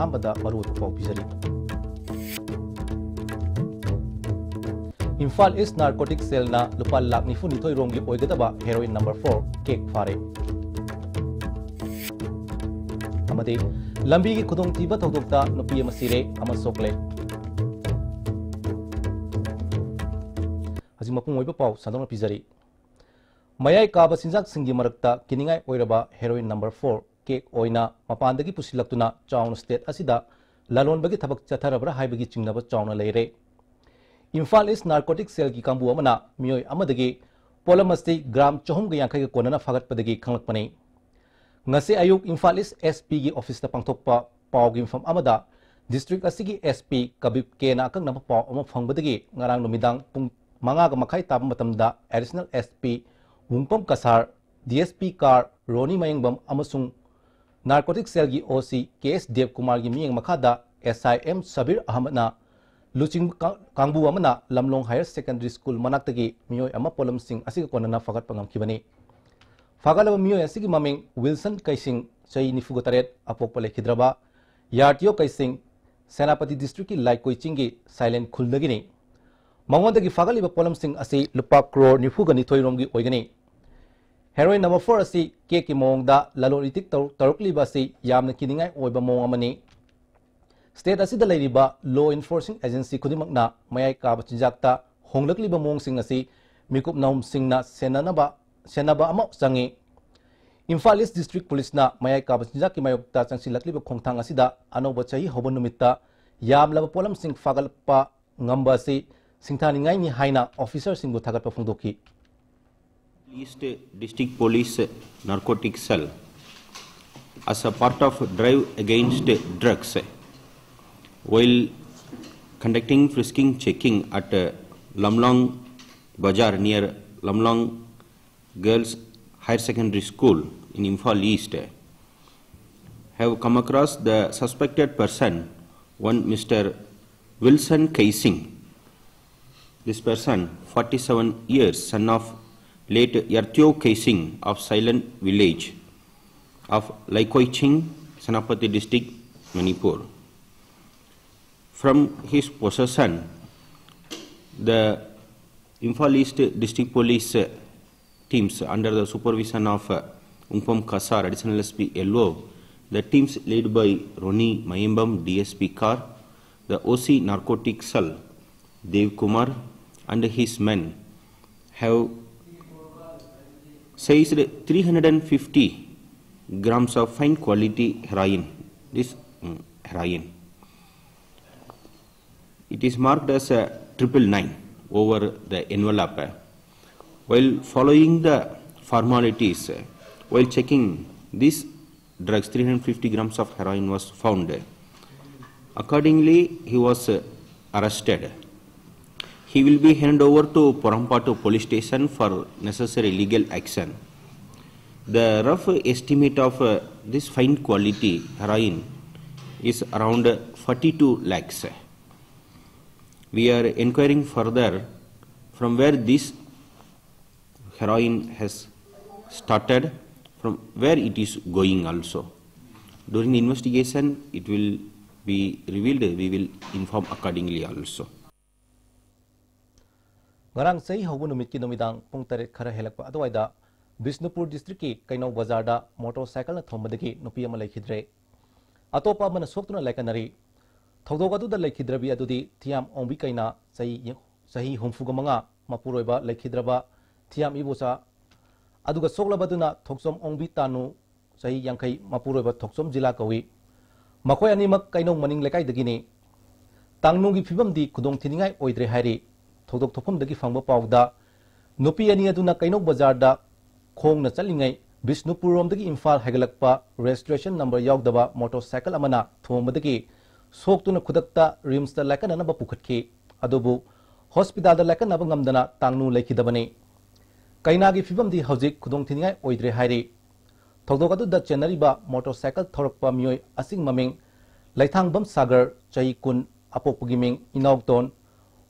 अहमद मरुद पाउ पिजरी। इम्फाल ईस्ट नार्कोटिक सेलना लुपा लाख निफु निथोई रोंगी ओइगदबा हेरोइन नंबर 4 केक फारे। अमदे लंबी की खुदोंग तीबा थौदोक्ता नुपी अमा सिरे अमा सोकले। हजि मपुंग ओइबा पाउ सदोंना पिजरी। मयाई काबा सिंजाक सिंगी मरक्ता किनिंगाई ओइरबा heroin number 4 cake ओइना मपानदगी पुसिलक्तुना chown state असिदा लालोनबगी थबक चथरबरा हाइबगी चिंगनबा chown लेरे। इम्फाल ईस्ट नार्कोटिक सेल की कांबू अमना मियोय अमदगी पोलम अस्ति ग्राम 450 का कोनना फागतपदगी खंगलकपने। ngase ayuk Imphal East SP की ऑफिस ता पांगथोकपा पावगी मफम अमदा डिस्ट्रिक्ट असिगी SP कबिब केना अकंगनबा पाव अमा फंगबदगी ngarang नुमिदांग पुंग 5 ga makhai ताब मतमदा एडिशनल SP वुंगपम कसार DSP कार रोनी मयंगबम अमसुंग नार्कोटिक सेल की OC KS देव कुमार की मियंग मखादा SIM सबीर अहमदना लुचिंग कांगबू अमना लमलोंग हायर सेकेंडरी स्कूल मनाक्तगी मियोय अमा पोलम सिंह असिगा कोनना फगत पंगमखिबनी। फागलब मियोय असिगी ममिंग विल्सन कैसिंग चई निफुग तरेत अपोकप लेखिद्रबा यार्टियो कैसिंग सेनापति डिस्ट्रिक्ट की लाइकोइचिंग की साइलेंट खुलदगिनी। मंगोंदगी फागलिबा पोलम सिंह असि लुपा क्रोर निफुग निथोइरोंगी ओइगनी। हेरोइन नंबर 4 असि के की मोंगदा ललोरितिक तरुकलिबा असि यामना किनिंगाई ओइबा मोंग अमनी। स्टेट असिदा लेरिबा लॉ इन्फोर्सिंग एजेंसी खुदिमकना मयाई काबा चिंजाकता होंगलकलिबा मोंगसिंग असि मिकुप नौम सिंगना सेनबा अमा चंगी। इम्फाल ईस्ट डिस्ट्रिक्ट पुलिसना मयाई काबा चिंजाकी मायोक्ता चंसिलकलिबा खोंगथांग असिदा अनोबा चही हौबा नुमित्ता यामलबा पोलम सिंग फागलपा ngamba असि सिंथानिंगाइनी हाइना officer सिंगबु थागतपा फोंदोखी। East District Police Narcotic Cell as a part of drive against drugs while conducting frisking checking at Lamlong Bazaar near Lamlong Girls Higher Secondary School in Imphal East have come across the suspected person, one Mr. Wilson Kaising. This person, 47 years, son of late Yartyo Kaising of Silent Village of Laikoiching, Senapati District, Manipur. From his possession, the Imphal East District Police teams under the supervision of Ungpam Kasar, Additional SP LO, the teams led by Roni Mayembam, DSP Kar, the OC Narcotic Cell, Dev Kumar, and his men have seized 350 grams of fine quality heroin. This heroin, it is marked as a 999 over the envelope. While following the formalities, while checking these drugs, 350 grams of heroin was found. Accordingly, he was arrested. He will be handed over to Porampattu police station for necessary legal action. The rough estimate of this fine quality heroin is around 42 lakhs. We are inquiring further from where this heroin has started, from where it is going also. During the investigation, it will be revealed. We will inform accordingly also. ngarang sei hobu numit ki numidang pung taret khara helakpa adwaida Bisnupur district ki Kainau bazar da motorcycle na thombadagi nupi ama lekhidre atopa mana soktuna laikanari thodog adu da lekhidrabi adudi thiam ongbi kaina sahi humfuga manga mapuroiba lekhidraba thiam ibusa aduga soklabaduna thoksom ongbi tanu sahi yankai mapuroiba thoksom jila kawi makoi animak Kainau maning lekai dagini tangnungi phibam di khudong thiningai oidre hairi थोदोक थोफम दगी फंगबा पावदा नुपी अनि अदुना Kainau बाजार दा खोंगना चलिङै बिष्णुपुर रोम दगी Imphal हेगलकपा registration number यावदबा motorcycle अमना थोमबदगी सोक्तुना खुदक्ता RIMS दा लाकननबा पुखटखि अदुबु hospital दा लाकनबा ngamdana तांगनु लेखिदबने काइनागी फिबम दी हौजिक खुदोंग थिनिङै ओइद्रे हाइरि थोदोक अदु दा चेनरिबा motorcycle थोरकपा मियोय using ममिंग लैथांगबम सागर चई कुन अपोपगी Ming इनौतोन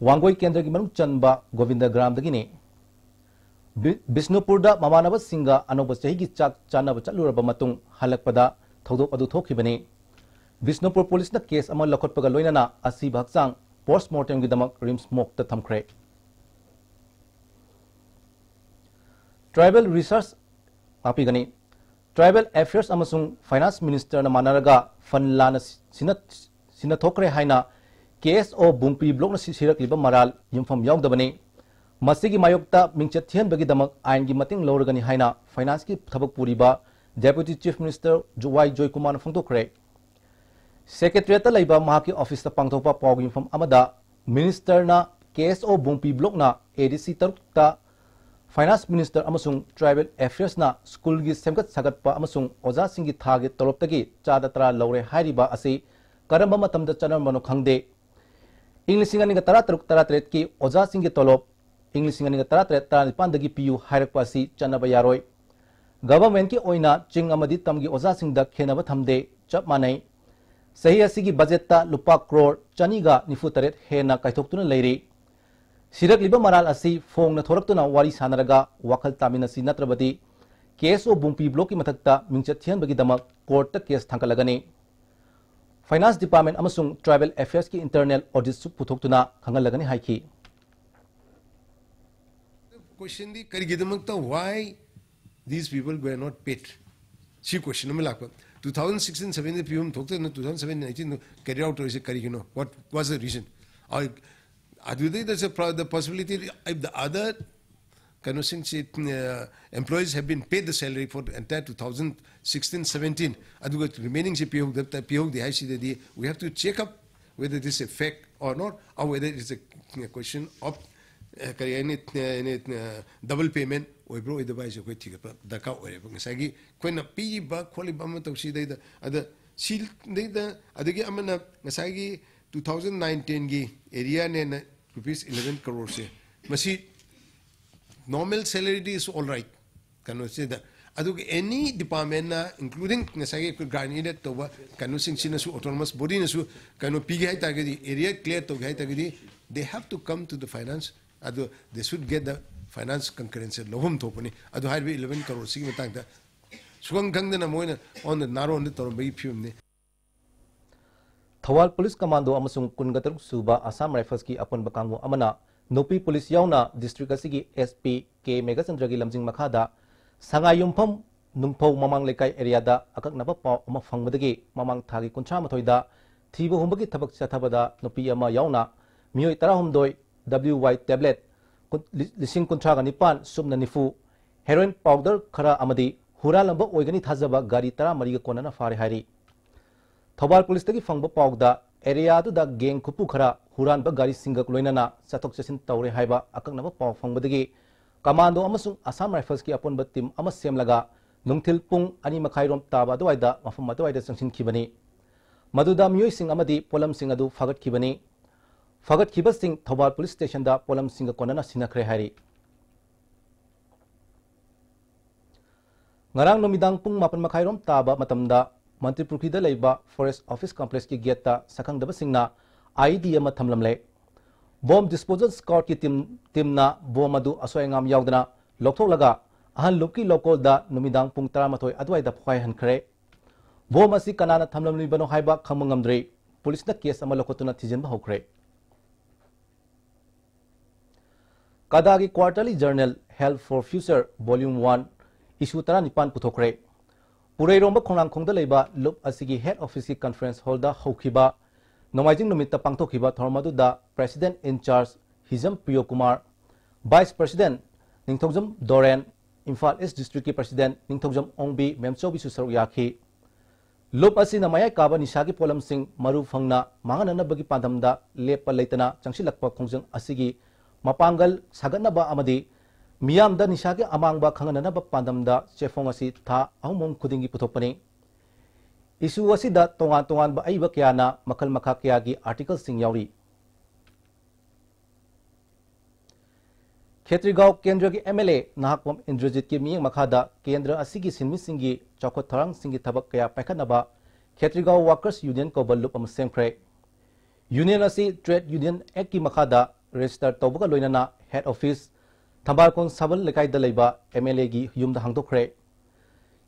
वांगोई केंद्र की मनुंग चनबा गोविंद ग्राम दगिने बिष्णुपुर दा ममानब सिंगा अनोब चही की चाक चानब चलुरब मतुंग हलकपदा थौदोक अदु थोखिबने Bisnupur Police na case ama lakot pagaloy na asi bahaksang postmortem gidamak rims mok ta thamkre. Tribal Research apigani Tribal Affairs amasung Finance Minister na manaraga fanlana sinathokre haina KSO Bungpi Block na sirak liba maral yumfam yaugdabani masigi mayokta mingchat thian bagi damak ain gi mating lorgani haina finance ki thabak puriba Deputy Chief Minister Juwai Joy Kumar phongtokre Secretariat ta laiba mahaki office ta pangthopa pawgi yumfam amada Minister na KSO Bungpi Block na ADC tarukta Finance Minister amasung Tribal Affairs na school gi semgat sagatpa amasung oja singi thagi toroptagi chada tara lore hairiba asi karamba matamda chanar mano khangde English ani ga tara taruk tara tret ki oja singi tolop English ani ga tara tret tara pandagi piu hairakpa asi chanaba yaroi government ki oina ching amadi tamgi oja singda khenaba thamde chap manai sahi asigi budget ta lupa crore chaniga nifu taret hena kaithoktuna leiri Sirak liba maral asi fong na thoraktuna wari sanaraga wakal taminasi natrabadi KSO Bungpi Block ki mathakta mingchat thian bagi damak court ta case thangkalagani Finance Department amasung Tribal Affairs ki internal audit su puthoktuna khangalagani haiki Question di karigidamakta why these people were not paid she question me lakpa 2016-17 pm thokta na 2017-19 carry out is karigino what was the reason or there's the possibility if the other employees have been paid the salary for the entire 2016-17 remaining we have to check up whether this is a fact or not or whether it is a question of double payment or bro otherwise the cow sagi when a p ba qualibama to see the other seal the amana sagi 2019 gi area ne rupees 11 crore se masi normal salary is all right can say that any department including nasagi granted to kanu sing sinasu autonomous body nasu kanu pigi hai tagidi area clear to hai tagidi they have to come to the finance they should get the finance concurrence lobum thopani adu har 11 crore sig matang da sugang gangdana moina on the narrow on the torbai film ne Thawal Police Commando amasung kungataruk suba Assam Rifles ki apon bakango amana Nopi Police yauna district asigi SP K Megachandra gi lamjing makhada sangayumpham nungphau mamang lekai area da akak naba paw ama phangmadagi mamang thagi kuncha mathoida thibu humbagi thabak chathabada nopi ama yauna mioi 12 WY tablet lising kuncha ga nipan subna nifu heroin powder khara amadi huralamba oigani thajaba gari 13 ga konana fare hari Thobal Police tagi fangba pawda area du da gang kupu khara huran ba gari singak loinana satok chasin tawre haiba akaknaba paw fangbadagi commando amasung Assam Rifles ki apon ba team ama semlaga nungthil pung ani makhai rom taba duaida mafam maduaida changsin khibani maduda mioi sing amadi polam sing adu fagat khibani fagat khiba sing Thobal Police Station da polam sing konana sinakhre hari ngarang nomidang pung mapan makhai rom taba matamda Mantri Purkida Laiba Forest Office Complex ki gate ta sakang daba singna ID ama thamlamle bomb disposal squad ki team na bom adu asoyangam yaudana lokthok laga ahan luki local da numidang pung 13 adwai da phwai hankhre bom asi kanana thamlamli bano haiba khamangamdre police na case ama lokotuna thijenba hokre Kadagi quarterly journal Health for Future volume 1 issue 19 puthokre Purai romba khonang khongda leiba lup asigi head office ki conference hall da hokhiba nomaijing numita pangthokhiba thormadu da president in charge Hizam Priyo Kumar vice president Ningthojam Doren Imphal East district ki president Ningthojam Ongbi Memchobi su saruk yakhi lup asina mayai kaba nisagi polam sing maru phangna manganana bagi pandamda lepa leitana changsilakpa khongjang asigi mapangal saganaba amadi Miyam da nisagi amangba khangana ba pandamda chefong asi tha ahumong khudingi puthopani isu asi da tongan ba aiba kyana makal makha kya gi article sing yauri Khetrigao Kendra gi MLA Nahakpam Indrajit ki miyang makhada Kendra asigi sinmi singi chokot tharang singi thabak kaya paikhanaba Khetrigao Workers Union ko ballup am semkhre Union asi Trade Union Act ki makhada register tawbaga loinana head office Thambalkon Sabal lekai da leiba MLA gi yumda hangdokre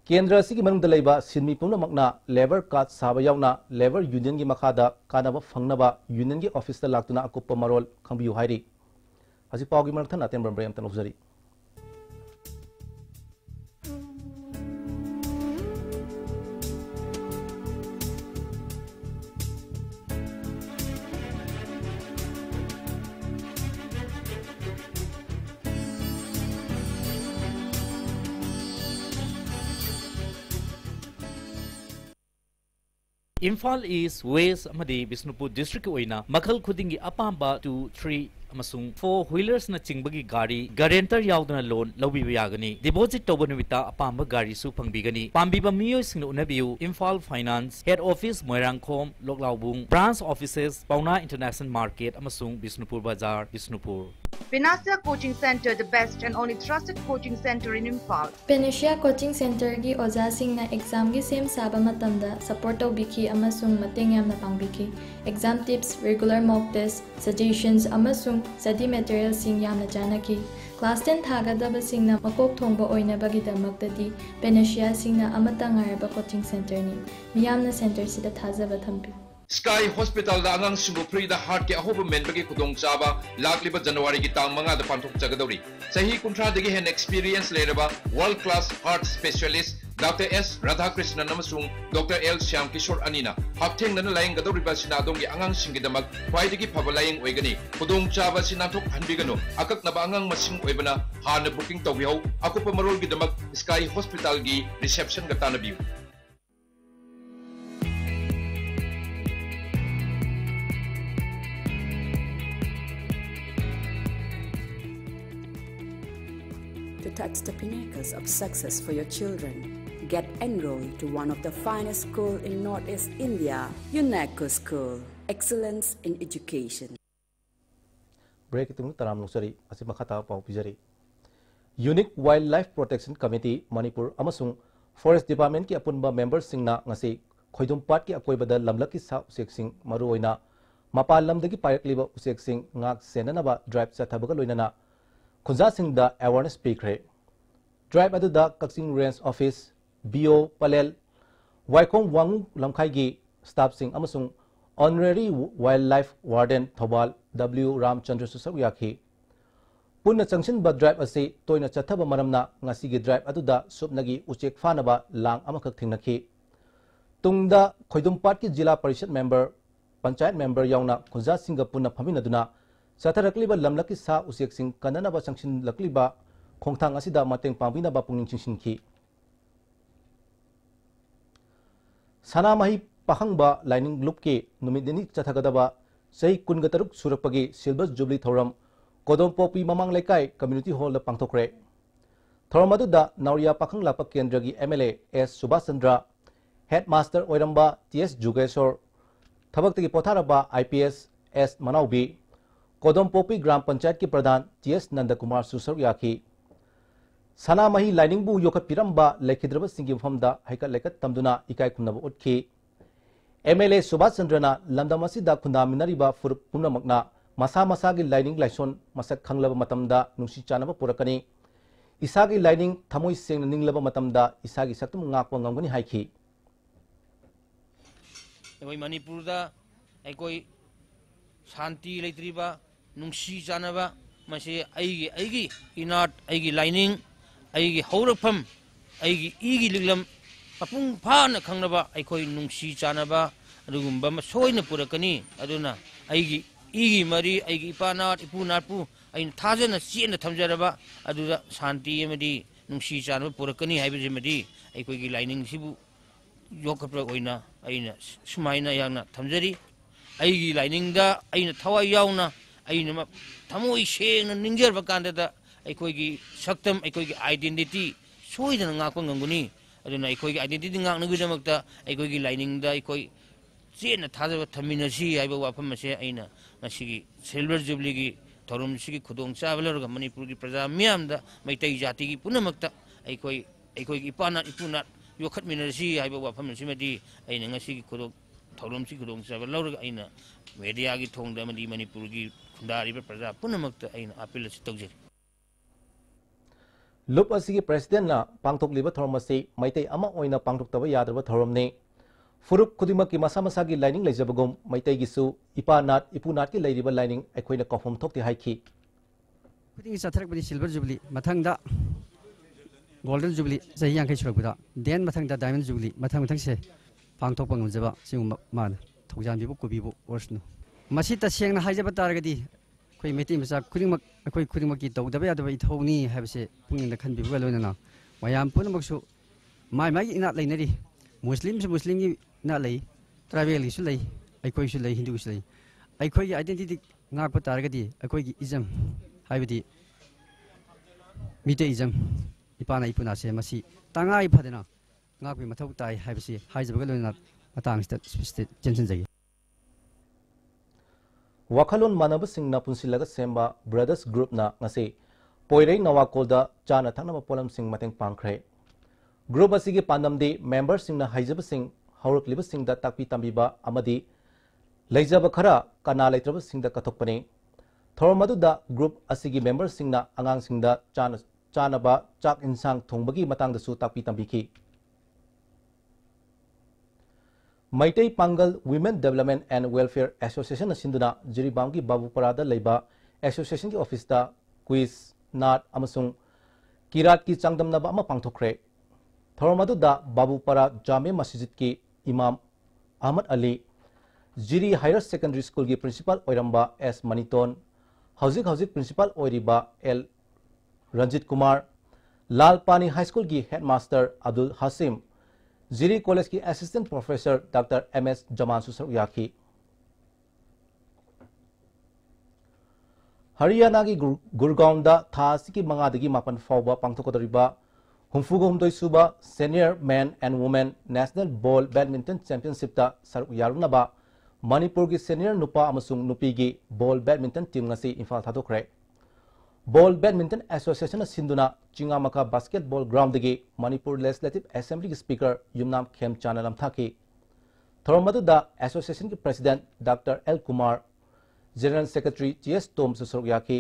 केंद्र की मनुंगदा लेबा सिनमी पुनमकना labour card साबा यावना labour union की मखादा कानबा फंगनबा union की office लाक्तुना अकुप्पा Marol खंबियु हाइरी हजि पाउगी मरथन अतेम ब्रम तन उजरी Imphal East, West amadi Bisnupur District oina makhal khudingi apamba 2, 3 amasung 4-wheelers na chingbagi gari guarantor yaudna loan lawbi yagani deposit toba numita apamba gari su pangbigani pambiba miyoi singna unabiu Imphal Finance Head Office Moirangkhom Loklaubung Branch Offices Pauna International Market amasung Bisnupur Bazar Bisnupur Panacea Coaching Center, the best and only trusted coaching center in Imphal. Panacea Coaching Center gi oja singna exam gi sem saba matamda support tawbiki amasung mateng yamna pangbiki exam tips, regular mock tests, suggestions amasung study materials sing yamna janaki class 10 thagadaba singna makok thongba oina bagi damaktadi Panacea singna amata ngaraba coaching center ni miyamna center sida thajaba thambi Sky Hospital da angang singu free da heart ke ahoba men bagi kudong chaba lakliba January ki tang manga da panthok chagadori sahi kuntra dagi hen experience leraba world class heart specialist Dr. S. Radhakrishnan namasung Dr. L. Shyam Kishore Anina haptheng nana laying gadori ba sinadong gi angang singi damak khwai dagi phabalaying oigani kudong chaba sinathok hanbigano akak na ba angang masing oibana hana booking tawbiho akupa marol gi damak Sky Hospital gi reception ga tanabiu To touch the pinnacles of success for your children, get enrolled to one of the finest schools in Northeast India, UNESCO School. Excellence in Education. Break it taram nusari asi makhata pau pijari Unique Wildlife Protection Committee Manipur amasung Forest Department ki apunba members singna ngasi khoidumpat ki akoibada lamlaki sa usek sing maru oina mapal lamdagi payakliba usek sing ngak senanaba drive chathabaga loinana Khunja Singh da awareness speaker drive adu da Kaksing Range Office BO Palel Waikom Wangu Lamkhai gi staff sing amasung honorary wildlife warden Thobal W Ramchandra Susawiyakhi punna changsin ba drive ase toina chathaba maramna ngasi gi drive adu da subnagi uchek fanaba lang amakhak thingnakhi tungda khoidumpat ki jila parishad member panchayat member yauna Khunja Singh ga punna phaminaduna Satarakliba lamlaki sa usek sing kanana ba sangsin lakliba khongthang asida mateng pambina ba pungning chingsinki sana mahi pahangba lining group ke numidini chathagadaba sei kungataruk surapagi silver jubilee thoram kodom popi mamang lekai community hall la pangthokre thoramadu da nauria pakhang lapa kendra gi MLA S Subhasandra headmaster oiramba TS Jugeshwar thabak tagi potharaba IPS S Manaubi Kodom Popi Gram Panchayat ki Pradhan TS Nandakumar Susawiyakhi Sana Mahi Lining bu yokat piramba lekhidraba singgi mhamda haikat lekat tamduna ikai khunaba utkhi MLA Subhash Chandrana lamdamasi da khunda minariba furup pumnamakna masa masa gi lining laison masak khanglaba matamda nungsi chanaba purakani isagi lining thamoi sengna ninglaba matamda isagi saktum ngakwa ngamgani haikhi Ekoi Manipur da ekoi Shanti leitriba nungsi janaba mase aigi inat aigi lining aigi haurapam aigi igi liglam papung phana khangnaba aikoi nungsi janaba adugumba masoina purakani aduna aigi igi mari aigi ipanat ipunatpu ain thajana chena thamjaraba aduda shanti amadi nungsi janaba purakani haibijimadi aikoi gi lining sibu yokapra oina aina sumaina yangna thamjari aigi lining da aina thawai yauna aina thamoi sengna ningjerba kandada aikoigi saktam aikoigi identity soidana ngakpa nganguni aduna aikoigi identity ngaknagidamakta aikoigi lining da aikoi chena thajaba thaminasi haiba wafam ase aina ngasigi silver jubilee gi thorum sigi khudong chabalorga manipur gi praja miyamda maitai jati gi punamakta aikoigi ipana ipuna yokhat minasi haiba wafam simadi aina ngasigi khudong thorum sigi khudong chabalorga aina media gi thongda mani manipur gi khundari praja punamakta aina appeal si tawjeri लुप असिगी president ना पांगथोकलिबा theorem असी मैतै अमा ओइना पांगथोकतबा यादरबा थोरमने फुरुप खुदिमकी मसा मसागी lining लेजबगुम Meitei गिसु इपानाट इपुनाट की लेरिबा लाइनिंग अखोइना कफम थोकते हाइखी खुदिंग साथरकबदि सिल्वर जुबली मथंगदा गोल्डन जुबली सही यांखै सुरकबदा देन मथंगदा डायमंड जुबली मथंग मथंग से पांगथोकपा ngumjaba सिंग मान थौजानबिबु कुबिबु ओर्सनु मसी तसेंगना हाइजबा तारगदि कोई मेटी मसा खुदिंगमक अखोइ खुदिंगमकी तौदबा यादबा इथौनी हाबसे पुंगिंदा खनबिबुगा लोइना मयाम पुनमकसु माइ माइ इना लेनरी मुस्लिम से मुस्लिम की ना लई ट्राइबल की लई अखोई सु लई हिंदू सु लई अखोई की आइडेंटिटी ngak pa targadi अखोई की इजम हाइबदी मिटेइजम इपाना इपुना से मसी तंगाई Fadna ngak bi mathau tai हाइबसी हाइजबगा लोइना matang state jensen jagi वखलोन मानब सिंह ना पुंसिलगा सेंबा ब्रदर्स ग्रुप ना ngase पोइरै नवाकोलदा चाना थंगना पोलम सिंह मतंग पांखरे ग्रुप असिगी पांदमदी मेंबर सिंह ना हाइजब सिंह हौरकलिब सिंह दा ताकपी तंबीबा अमदी लेजब खरा कना लेत्रब सिंह दा कथोकपने थोरमदुदा ग्रुप असिगी मेंबर सिंह ना अंगांग सिंह दा चानबा चाक इंसांग थोंबगी मतंग दसु ताकपी तंबीखी Meitei Pangal women development and welfare association सिंधुना जिरीबाम की बाबूपरादा लेबा एसोसिएशन की ऑफिस दा क्विज नाट अमसुंग किरात की चांगदमनबा अमा पांगथोखरे थोरमदुदा बाबूपरा जामे मस्जिद की इमाम Ahmed Ali Jiri higher secondary school की प्रिंसिपल ओइरंबा एस मनीतोन हौजिक प्रिंसिपल ओइरिबा L Ranjit Kumar Lalpani high school की हेडमास्टर अब्दुल हसीम जिरी कॉलेज की assistant professor doctor MS. Zaman सुसर याखी हरियाणा की गुरगांव था की मंगादगी मापन फाउबा पांथोकदरिबा हुमफुगुमदोई सुबा senior man and women national ball badminton championship दा सरुक यारुनबा मणिपुर की सीनियर नुपा अमसुंग नुपी की ball badminton team ngasi Imphal थादोखरे बॉल बैडमिंटन एसोसिएशन सिंधुना चिंगामका बास्केटबॉल ग्राउंड दगी मणिपुर लेजिस्लेटिव असेंबली की स्पीकर युमनाम खेमचाना लमथाकी थोरमदुदा एसोसिएशन की president doctor L Kumar general secretary TS Tom सुसरुक याकी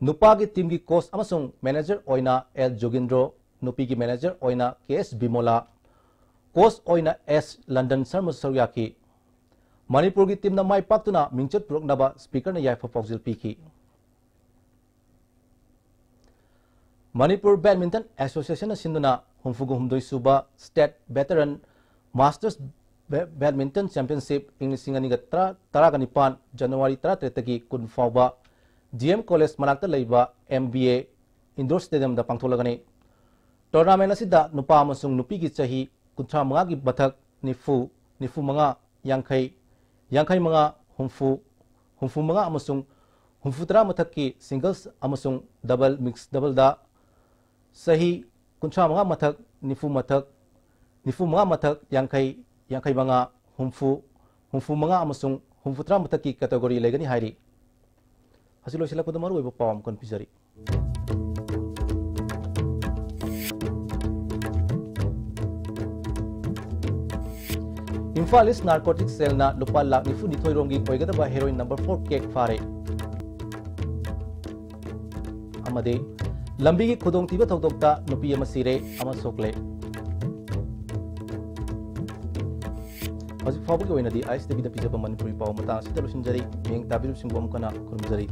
नुपा की टीम की कोच अमसुंग मैनेजर ओइना एल जोगिंद्रो नुपी की मैनेजर ओइना केएस बिमोला कोच ओइना एस लंदन शर्मा सुसरुक याकी मणिपुर की टीम माई पाक्तुना मिंचत पुरकनबा स्पीकर ने याइफा पाउजिल पीखी मणिपुर बैडमिंटन एसोसिएशन सिंधुना हुमफुगुमदोई सुबा state veteran masters badminton championship इंग जनवरी 13 की कुन फाउबा डीएम कॉलेज मनाक्ता लेबा एमबीए इंडोर स्टेडियम दा पांथोलगने टूर्नामेंट असिदा नुपा अमसुंग नुपी की चाही 35 की मथक निफु मंगा यांखै मंगा हुमफु मंगा अमसुंग हुमफुतरा मथक की सिंगल्स अमसुंग डबल मिक्स डबल दा सही 35 मथक निफु मंगा मथक यांखै मंगा हुमफु मंगा अमसुंग हुमफुतरा मथक की कैटेगरी लेगनी हाइरी हसिलोसिलपद मरुब पावम कन पिजरी इम्फाल ईस्ट नार्कोटिक्स सेल ना लुपा लाख निफु निथोइरोंगी कोइगदबा हेरोइन नंबर 4 केक फारे अमदे लंबी की खुदोंगतीबा थौदोक्ता नुपी अमा सिरे अमा सोकले हजि फाबुकी ओइनदी आइस देबी द पिजबा मनपुरी पाव मता सितलुसिन जरी मेंग ताबिरु सिंगबम कना खुरमजरी